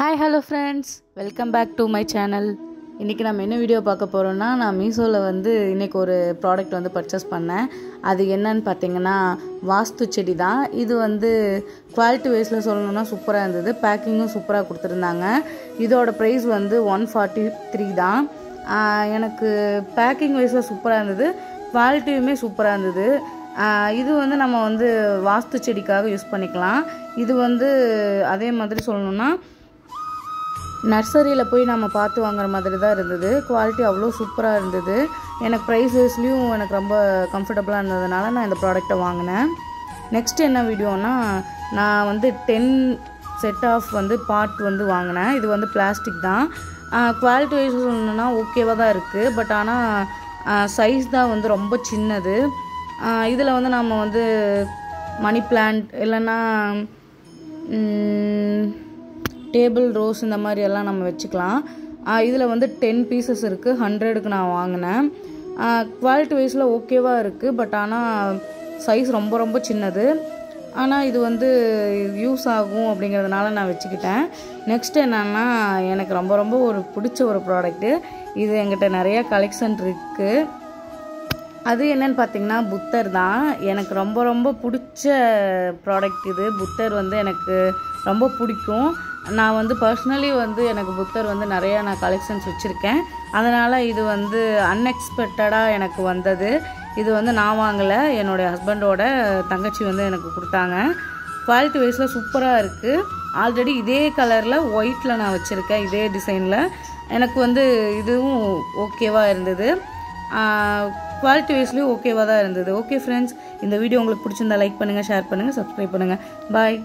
Hi hello friends, welcome back to my channel. இன்றைக்கி நம்ம என்ன வீடியோ பார்க்க போகிறோன்னா, நான் மீஷோவில் இன்றைக்கி ஒரு ப்ராடக்ட் பர்ச்சேஸ் பண்ணேன். அது என்னன்னு பார்த்தீங்கன்னா வாஸ்து செடி தான். இது குவாலிட்டி வைஸில் சொல்லணுன்னா சூப்பராக இருந்தது. பேக்கிங்கும் சூப்பராக கொடுத்துருந்தாங்க. இதோட ப்ரைஸ் 143 தான். எனக்கு பேக்கிங் வைஸில் சூப்பராக இருந்தது, குவாலிட்டியுமே சூப்பராக இருந்தது. இது நம்ம வாஸ்து செடிக்காக யூஸ் பண்ணிக்கலாம். இது அதே மாதிரி சொல்லணுன்னா நர்சரியில் போய் நம்ம பார்த்து வாங்குற மாதிரி தான் இருந்தது. குவாலிட்டி அவ்வளோ சூப்பராக இருந்தது. எனக்கு ப்ரைஸ் வைஸ்லேயும் எனக்கு ரொம்ப கம்ஃபர்டபுளாக இருந்ததுனால நான் இந்த ப்ராடக்டை வாங்கினேன். நெக்ஸ்ட் என்ன வீடியோனா, நான் 10 செட் ஆஃப் பார்ட் வாங்கினேன். இது பிளாஸ்டிக் தான். குவாலிட்டி வைஸ் சொல்லணுன்னா ஓகேவாக தான் இருக்குது. பட் ஆனால் சைஸ் தான் ரொம்ப சின்னது. இதில் நம்ம மணி பிளான்ட் இல்லைன்னா டேபிள் ரோஸ் இந்த மாதிரி எல்லாம் நம்ம வச்சுக்கலாம். இதில் 10 பீசஸ் இருக்குது. 100க்கு நான் வாங்கினேன். குவாலிட்டி வைஸில் ஓகேவாக இருக்குது. பட் ஆனால் சைஸ் ரொம்ப சின்னது. ஆனால் இது யூஸ் ஆகும் அப்படிங்கிறதுனால நான் வச்சுக்கிட்டேன். நெக்ஸ்ட் என்னென்னா, எனக்கு ரொம்ப ஒரு பிடிச்ச ஒரு ப்ராடக்ட்டு. இது என்கிட்ட நிறைய கலெக்ஷன் இருக்குது. அது என்னன்னு பார்த்தீங்கன்னா புத்தர் தான். எனக்கு ரொம்ப பிடிச்ச ப்ராடக்ட் இது. புத்தர் எனக்கு ரொம்ப பிடிக்கும். நான் பர்சனலி எனக்கு புத்தர் நிறையா நான் கலெக்ஷன்ஸ் வச்சுருக்கேன். அதனால் இது அன்எக்ஸ்பெக்டடாக எனக்கு வந்தது. இது நான் வாங்கலை, என்னுடைய ஹஸ்பண்டோட தங்கச்சி எனக்கு கொடுத்தாங்க. குவாலிட்டி வைஸில் சூப்பராக இருக்குது. ஆல்ரெடி இதே கலரில் ஒயிட்டில் நான் வச்சுருக்கேன், இதே டிசைனில். எனக்கு இதுவும் ஓகேவாக இருந்தது. குவாலிட்டி வைஸ்லேயும் ஓகேவாக தான் இருந்தது. ஓகே ஃப்ரெண்ட்ஸ், இந்த வீடியோ உங்களுக்கு பிடிச்சிருந்தா லைக் பண்ணுங்கள், ஷேர் பண்ணுங்கள், சப்ஸ்கிரைப் பண்ணுங்கள். பாய்.